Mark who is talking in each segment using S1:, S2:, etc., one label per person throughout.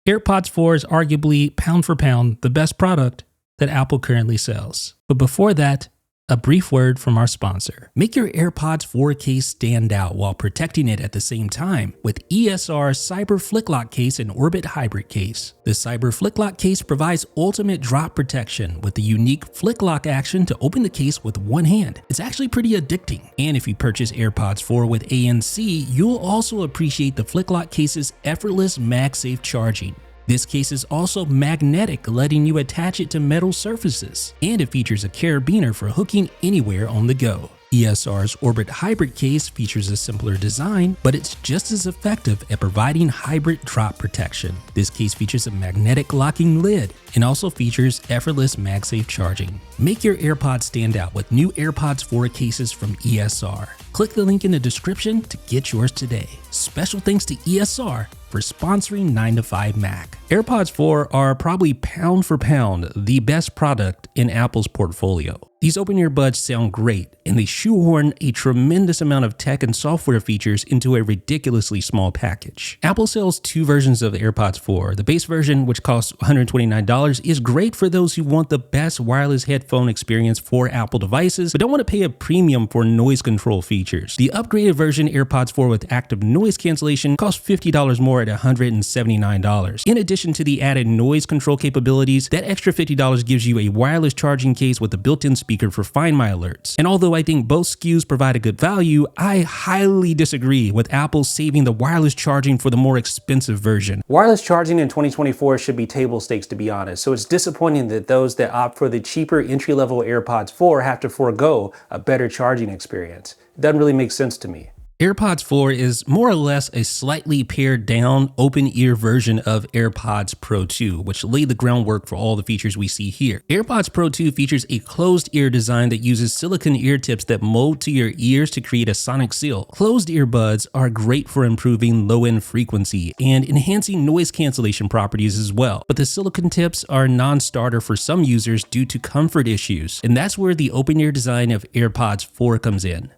S1: AirPods 4 is arguably, pound for pound, the best product that Apple currently sells. But before that, a brief word from our sponsor. Make your AirPods 4 case stand out while protecting it at the same time with ESR's Cyber Flick Lock case and Orbit Hybrid case. The Cyber Flick Lock case provides ultimate drop protection with the unique flick lock action to open the case with one hand. It's actually pretty addicting. And if you purchase AirPods 4 with ANC, you'll also appreciate the Flick Lock case's effortless MagSafe charging. This case is also magnetic, letting you attach it to metal surfaces, and it features a carabiner for hooking anywhere on the go. ESR's Orbit Hybrid case features a simpler design, but it's just as effective at providing hybrid drop protection. This case features a magnetic locking lid and also features effortless MagSafe charging. Make your AirPods stand out with new AirPods 4 cases from ESR. Click the link in the description to get yours today. Special thanks to ESR for sponsoring 9 to 5 Mac. AirPods 4 are probably pound for pound the best product in Apple's portfolio. These open-ear buds sound great, and they shoehorn a tremendous amount of tech and software features into a ridiculously small package. Apple sells two versions of the AirPods 4. The base version, which costs $129, is great for those who want the best wireless headphone experience for Apple devices, but don't want to pay a premium for noise control features. The upgraded version, AirPods 4 with active noise cancellation, costs $50 more at $179. In addition to the added noise control capabilities, that extra $50 gives you a wireless charging case with a built-in speaker for Find My alerts. And although I think both SKUs provide a good value, I highly disagree with Apple saving the wireless charging for the more expensive version. Wireless charging in 2024 should be table stakes, to be honest, so it's disappointing that those that opt for the cheaper entry-level AirPods 4 have to forego a better charging experience. It doesn't really make sense to me. AirPods 4 is more or less a slightly pared down open-ear version of AirPods Pro 2, which laid the groundwork for all the features we see here. AirPods Pro 2 features a closed ear design that uses silicone ear tips that mold to your ears to create a sonic seal. Closed earbuds are great for improving low-end frequency and enhancing noise cancellation properties as well, but the silicone tips are non-starter for some users due to comfort issues, and that's where the open-ear design of AirPods 4 comes in.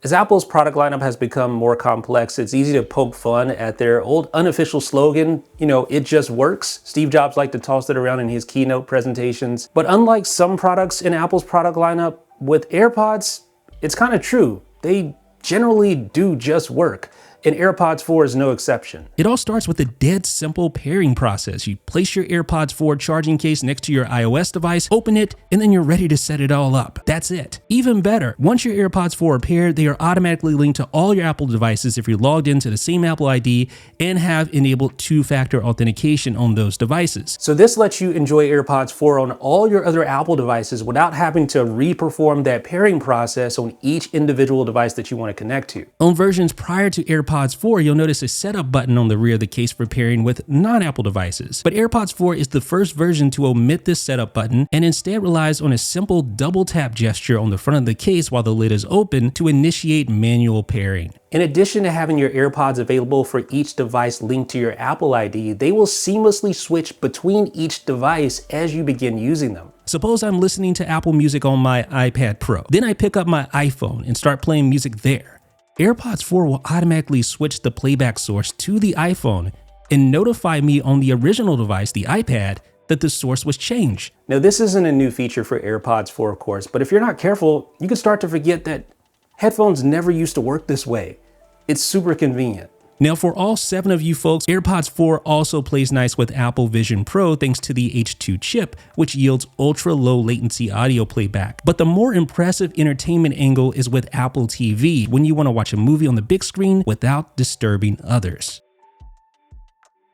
S1: As Apple's product lineup has become more complex, it's easy to poke fun at their old unofficial slogan, it just works. Steve Jobs liked to toss it around in his keynote presentations. But unlike some products in Apple's product lineup, with AirPods, it's kind of true. They generally do just work. And AirPods 4 is no exception. It all starts with a dead simple pairing process. You place your AirPods 4 charging case next to your iOS device, open it, and then you're ready to set it all up. That's it. Even better, once your AirPods 4 are paired, they are automatically linked to all your Apple devices if you're logged into the same Apple ID and have enabled two-factor authentication on those devices. So this lets you enjoy AirPods 4 on all your other Apple devices without having to re-perform that pairing process on each individual device that you want to connect to. On versions prior to AirPods 4, you'll notice a setup button on the rear of the case for pairing with non-Apple devices. But AirPods 4 is the first version to omit this setup button and instead relies on a simple double tap gesture on the front of the case while the lid is open to initiate manual pairing. In addition to having your AirPods available for each device linked to your Apple ID, they will seamlessly switch between each device as you begin using them. Suppose I'm listening to Apple Music on my iPad Pro. Then I pick up my iPhone and start playing music there. AirPods 4 will automatically switch the playback source to the iPhone and notify me on the original device, the iPad, that the source was changed. Now, this isn't a new feature for AirPods 4, of course, but if you're not careful, you can start to forget that headphones never used to work this way. It's super convenient. Now, for all 7 of you folks, AirPods 4 also plays nice with Apple Vision Pro thanks to the H2 chip, which yields ultra-low latency audio playback. But the more impressive entertainment angle is with Apple TV, when you want to watch a movie on the big screen without disturbing others.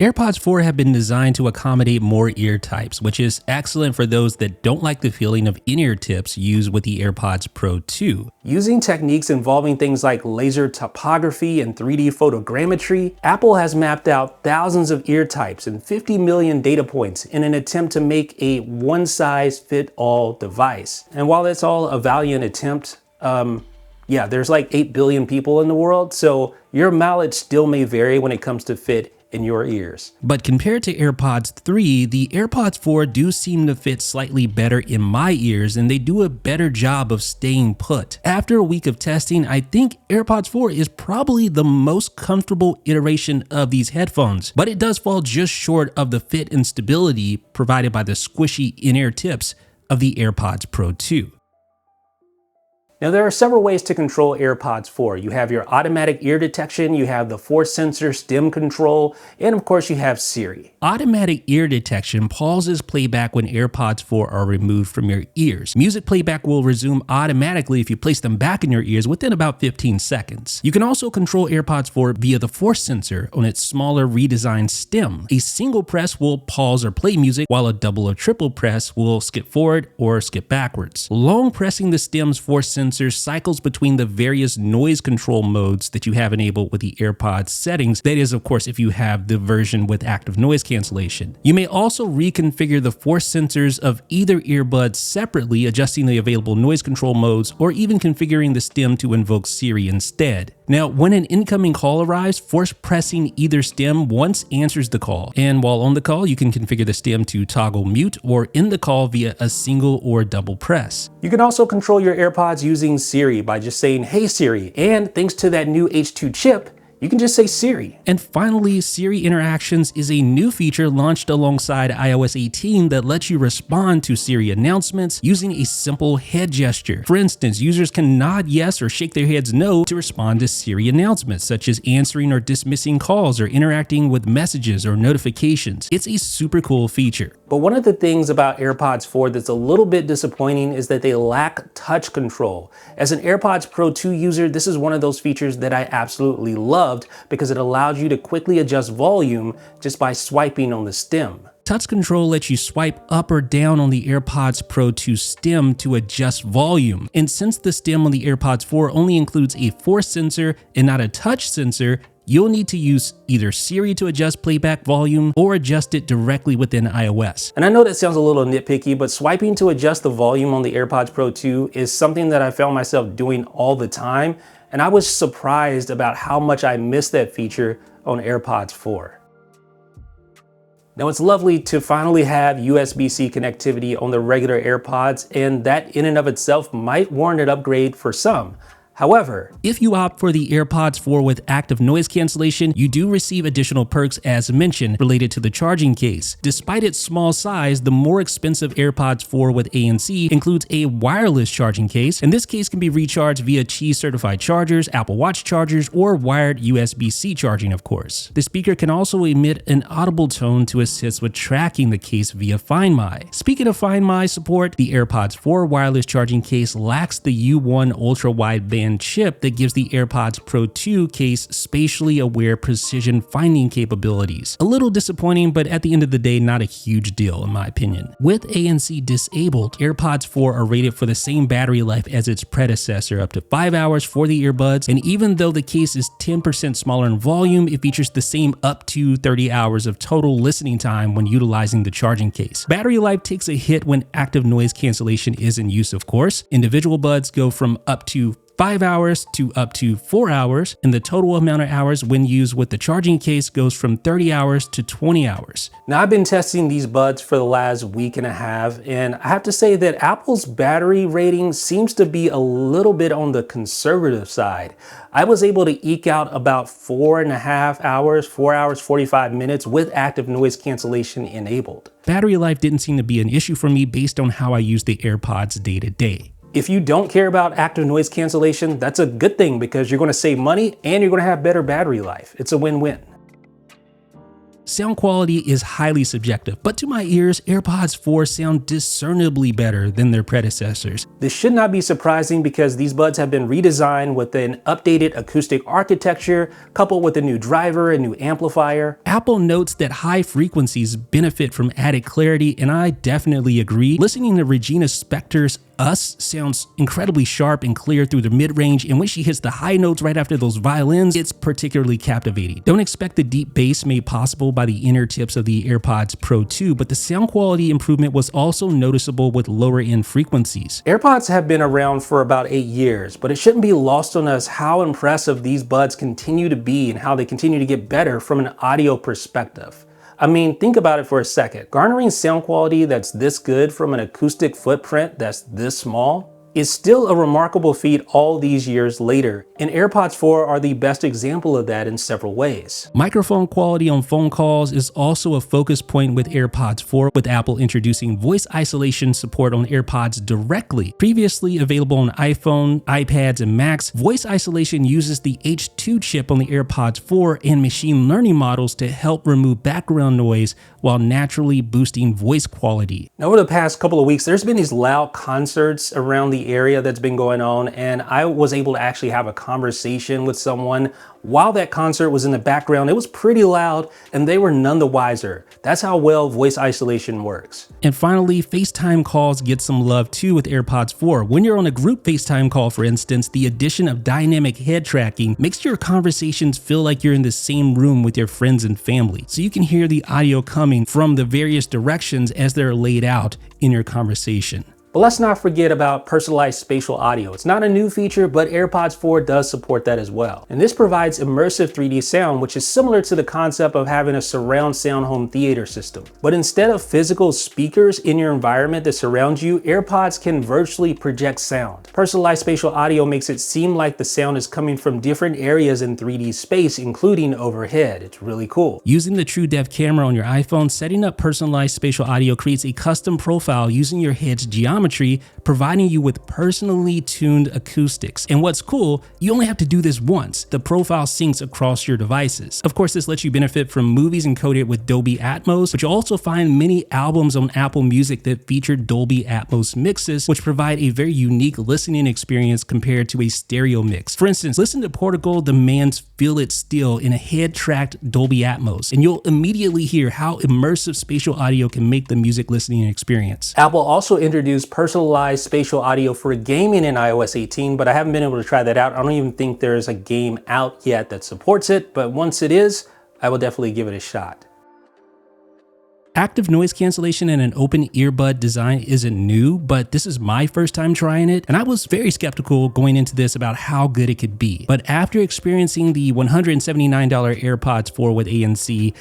S1: AirPods 4 have been designed to accommodate more ear types, which is excellent for those that don't like the feeling of in-ear tips used with the AirPods Pro 2. Using techniques involving things like laser topography and 3D photogrammetry, Apple has mapped out thousands of ear types and 50 million data points in an attempt to make a one-size-fit-all device. And while it's all a valiant attempt, there's like 8 billion people in the world, so your mileage still may vary when it comes to fit
S2: in your ears.
S1: But compared to AirPods 3, the AirPods 4 do seem to fit slightly better in my ears, and they do a better job of staying put. After a week of testing, I think AirPods 4 is probably the most comfortable iteration of these headphones, but it does fall just short of the fit and stability provided by the squishy in-ear tips of the AirPods Pro 2.
S2: Now there are several ways to control AirPods 4. You have your automatic ear detection, you have the force sensor stem control, and of course you have Siri.
S1: Automatic ear detection pauses playback when AirPods 4 are removed from your ears. Music playback will resume automatically if you place them back in your ears within about 15 seconds. You can also control AirPods 4 via the force sensor on its smaller redesigned stem. A single press will pause or play music, while a double or triple press will skip forward or skip backwards. Long pressing the stem's force sensor cycles between the various noise control modes that you have enabled with the AirPods settings. That is, of course, if you have the version with active noise cancellation. You may also reconfigure the force sensors of either earbud separately, adjusting the available noise control modes, or even configuring the stem to invoke Siri instead. Now, when an incoming call arrives, force pressing either stem once answers the call. And while on the call, you can configure the stem to toggle mute or end the call via a single or double press.
S2: You can also control your AirPods using Siri by just saying, "Hey Siri," and thanks to that new H2 chip, you can just say Siri.
S1: And finally, Siri Interactions is a new feature launched alongside iOS 18 that lets you respond to Siri announcements using a simple head gesture. For instance, users can nod yes or shake their heads no to respond to Siri announcements, such as answering or dismissing calls or interacting with messages or notifications. It's a super cool feature.
S2: But one of the things about AirPods 4 that's a little bit disappointing is that they lack touch control. As an AirPods Pro 2 user, this is one of those features that I absolutely loved because it allowed you to quickly adjust volume just by swiping on the stem.
S1: Touch control lets you swipe up or down on the AirPods Pro 2 stem to adjust volume. And since the stem on the AirPods 4 only includes a force sensor and not a touch sensor, you'll need to use either Siri to adjust playback volume or adjust it directly within iOS.
S2: And I know that sounds a little nitpicky, but swiping to adjust the volume on the AirPods Pro 2 is something that I found myself doing all the time, and I was surprised about how much I missed that feature on AirPods 4. Now it's lovely to finally have USB-C connectivity on the regular AirPods, and that in and of itself might warrant an upgrade for some. However,
S1: if you opt for the AirPods 4 with active noise cancellation, you do receive additional perks as mentioned related to the charging case. Despite its small size, the more expensive AirPods 4 with ANC includes a wireless charging case, and this case can be recharged via Qi certified chargers, Apple Watch chargers, or wired USB-C charging, of course. The speaker can also emit an audible tone to assist with tracking the case via Find My. Speaking of Find My support, the AirPods 4 wireless charging case lacks the U1 ultra wideband chip that gives the AirPods Pro 2 case spatially aware precision finding capabilities. A little disappointing, but at the end of the day, not a huge deal in my opinion. With ANC disabled, AirPods 4 are rated for the same battery life as its predecessor, up to 5 hours for the earbuds, and even though the case is 10% smaller in volume, it features the same up to 30 hours of total listening time when utilizing the charging case. Battery life takes a hit when active noise cancellation is in use, of course. Individual buds go from up to 5 hours to up to 4 hours, and the total amount of hours when used with the charging case goes from 30 hours to 20 hours.
S2: Now I've been testing these buds for the last week and a half, and I have to say that Apple's battery rating seems to be a little bit on the conservative side. I was able to eke out about 4.5 hours, 4 hours, 45 minutes with active noise cancellation enabled.
S1: Battery life didn't seem to be an issue for me based on how I use the AirPods day to day.
S2: If you don't care about active noise cancellation, that's a good thing because you're going to save money and you're going to have better battery life. It's a win-win.
S1: Sound quality is highly subjective, but to my ears, AirPods 4 sound discernibly better than their predecessors.
S2: This should not be surprising because these buds have been redesigned with an updated acoustic architecture, coupled with a new driver and new amplifier.
S1: Apple notes that high frequencies benefit from added clarity, and I definitely agree. Listening to Regina Spektor's Us sounds incredibly sharp and clear through the mid-range, and when she hits the high notes right after those violins, it's particularly captivating. Don't expect the deep bass made possible by the inner tips of the AirPods Pro 2, but the sound quality improvement was also noticeable with lower end frequencies.
S2: AirPods have been around for about 8 years, but it shouldn't be lost on us how impressive these buds continue to be and how they continue to get better from an audio perspective. I mean, think about it for a second. Garnering sound quality that's this good from an acoustic footprint that's this small is still a remarkable feat all these years later, and AirPods 4 are the best example of that in several ways.
S1: Microphone quality on phone calls is also a focus point with AirPods 4, with Apple introducing voice isolation support on AirPods directly. Previously available on iPhone, iPads, and Macs, voice isolation uses the H2 chip on the AirPods 4 and machine learning models to help remove background noise while naturally boosting voice quality.
S2: Now, over the past couple of weeks, there's been these loud concerts around the area that's been going on, and I was able to actually have a conversation with someone while that concert was in the background. It was pretty loud, and they were none the wiser. That's how well voice isolation works.
S1: And finally, FaceTime calls get some love too with AirPods 4. When you're on a group FaceTime call, for instance, the addition of dynamic head tracking makes your conversations feel like you're in the same room with your friends and family. So you can hear the audio coming from the various directions as they're laid out in your conversation.
S2: But let's not forget about personalized spatial audio. It's not a new feature, but AirPods 4 does support that as well. And this provides immersive 3D sound, which is similar to the concept of having a surround sound home theater system. But instead of physical speakers in your environment that surround you, AirPods can virtually project sound. Personalized spatial audio makes it seem like the sound is coming from different areas in 3D space, including overhead. It's really cool.
S1: Using the TrueDepth camera on your iPhone, setting up personalized spatial audio creates a custom profile using your head's geometry, providing you with personally tuned acoustics. And what's cool, you only have to do this once. The profile syncs across your devices. Of course, this lets you benefit from movies encoded with Dolby Atmos, but you'll also find many albums on Apple Music that feature Dolby Atmos mixes, which provide a very unique listening experience compared to a stereo mix. For instance, listen to Portugal the Man's Feel It Still in a head-tracked Dolby Atmos, and you'll immediately hear how immersive spatial audio can make the music listening experience.
S2: Apple also introduced personalized spatial audio for gaming in iOS 18, but I haven't been able to try that out. I don't even think there's a game out yet that supports it, but once it is, I will definitely give it a shot.
S1: Active noise cancellation in an open earbud design isn't new, but this is my first time trying it, and I was very skeptical going into this about how good it could be. But after experiencing the $179 AirPods 4 with ANC,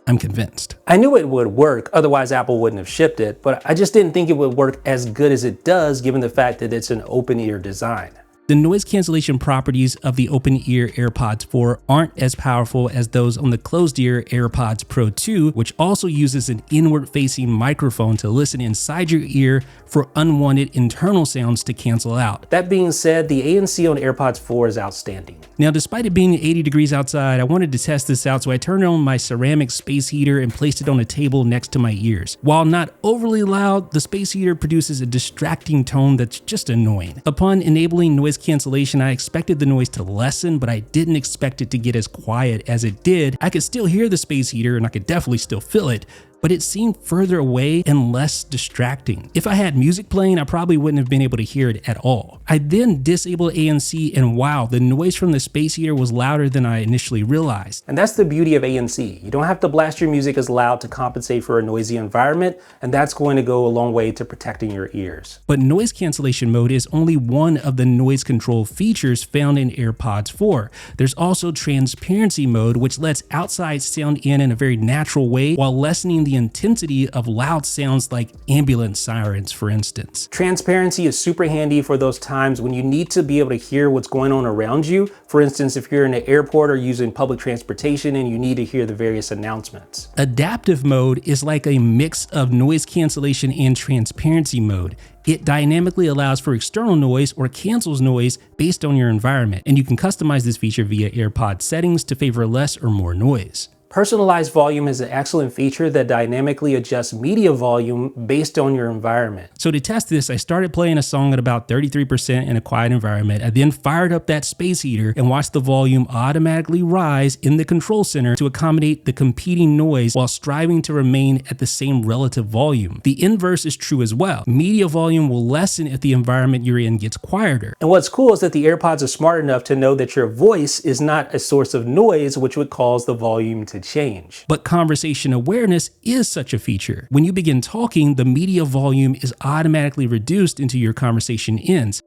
S1: I'm convinced.
S2: I knew it would work, otherwise Apple wouldn't have shipped it, but I just didn't think it would work as good as it does given the fact that it's an open ear design.
S1: The noise cancellation properties of the open ear AirPods 4 aren't as powerful as those on the closed ear AirPods Pro 2, which also uses an inward facing microphone to listen inside your ear for unwanted internal sounds to cancel out.
S2: That being said, the ANC on AirPods 4 is outstanding.
S1: Now, despite it being 80 degrees outside, I wanted to test this out, so I turned on my ceramic space heater and placed it on a table next to my ears. While not overly loud, the space heater produces a distracting tone that's just annoying. Upon enabling noise cancellation, I expected the noise to lessen, but I didn't expect it to get as quiet as it did. I could still hear the space heater and I could definitely still feel it, but it seemed further away and less distracting. If I had music playing, I probably wouldn't have been able to hear it at all. I then disabled ANC, and wow, the noise from the space heater was louder than I initially realized.
S2: And that's the beauty of ANC. You don't have to blast your music as loud to compensate for a noisy environment, and that's going to go a long way to protecting your ears.
S1: But noise cancellation mode is only one of the noise control features found in AirPods 4. There's also transparency mode, which lets outside sound in a very natural way while lessening the intensity of loud sounds like ambulance sirens, for instance.
S2: Transparency is super handy for those times when you need to be able to hear what's going on around you. For instance, if you're in an airport or using public transportation and you need to hear the various announcements.
S1: Adaptive mode is like a mix of noise cancellation and transparency mode. It dynamically allows for external noise or cancels noise based on your environment, and you can customize this feature via AirPod settings to favor less or more noise.
S2: Personalized volume is an excellent feature that dynamically adjusts media volume based on your environment.
S1: So to test this, I started playing a song at about 33% in a quiet environment. I then fired up that space heater and watched the volume automatically rise in the control center to accommodate the competing noise while striving to remain at the same relative volume. The inverse is true as well. Media volume will lessen if the environment you're in gets quieter.
S2: And what's cool is that the AirPods are smart enough to know that your voice is not a source of noise, which would cause the volume to change.
S1: But conversation awareness is such a feature. When you begin talking, the media volume is automatically reduced until your conversation ends.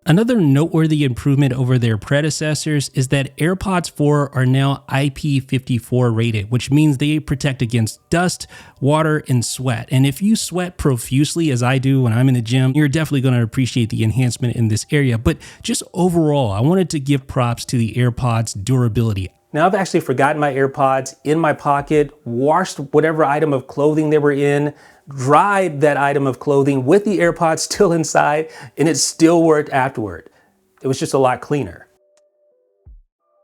S1: Another noteworthy improvement over their predecessors is that AirPods 4 are now IP54 rated, which means they protect against dust, water, and sweat. And if you sweat profusely, as I do when I'm in the gym, you're definitely going to appreciate the enhancement in this area. But just overall, I wanted to give props to the AirPods' durability.
S2: Now, I've actually forgotten my AirPods in my pocket, washed whatever item of clothing they were in, dried that item of clothing with the AirPods still inside, and it still worked afterward. It was just a lot cleaner.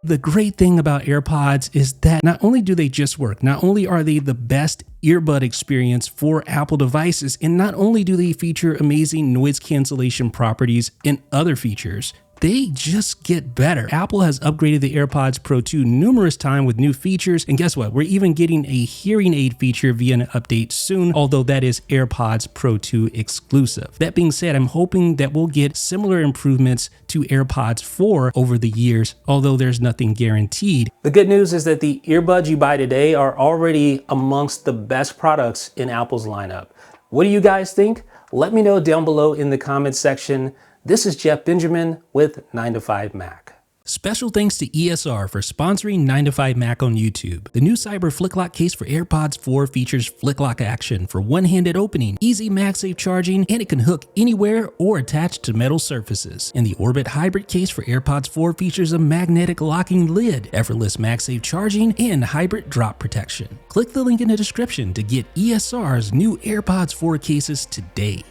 S1: The great thing about AirPods is that not only do they just work, not only are they the best earbud experience for Apple devices, and not only do they feature amazing noise cancellation properties and other features, they just get better. Apple has upgraded the AirPods Pro 2 numerous times with new features, and guess what? We're even getting a hearing aid feature via an update soon, although that is AirPods Pro 2 exclusive. That being said, I'm hoping that we'll get similar improvements to AirPods 4 over the years, although there's nothing guaranteed.
S2: The good news is that the earbuds you buy today are already amongst the best products in Apple's lineup. What do you guys think? Let me know down below in the comments section. This is Jeff Benjamin with 9 to 5 Mac.
S1: Special thanks to ESR for sponsoring 9 to 5 Mac on YouTube. The new Cyber Flick Lock case for AirPods 4 features Flick Lock action for one-handed opening, easy MagSafe charging, and it can hook anywhere or attach to metal surfaces. And the Orbit Hybrid case for AirPods 4 features a magnetic locking lid, effortless MagSafe charging, and hybrid drop protection. Click the link in the description to get ESR's new AirPods 4 cases today.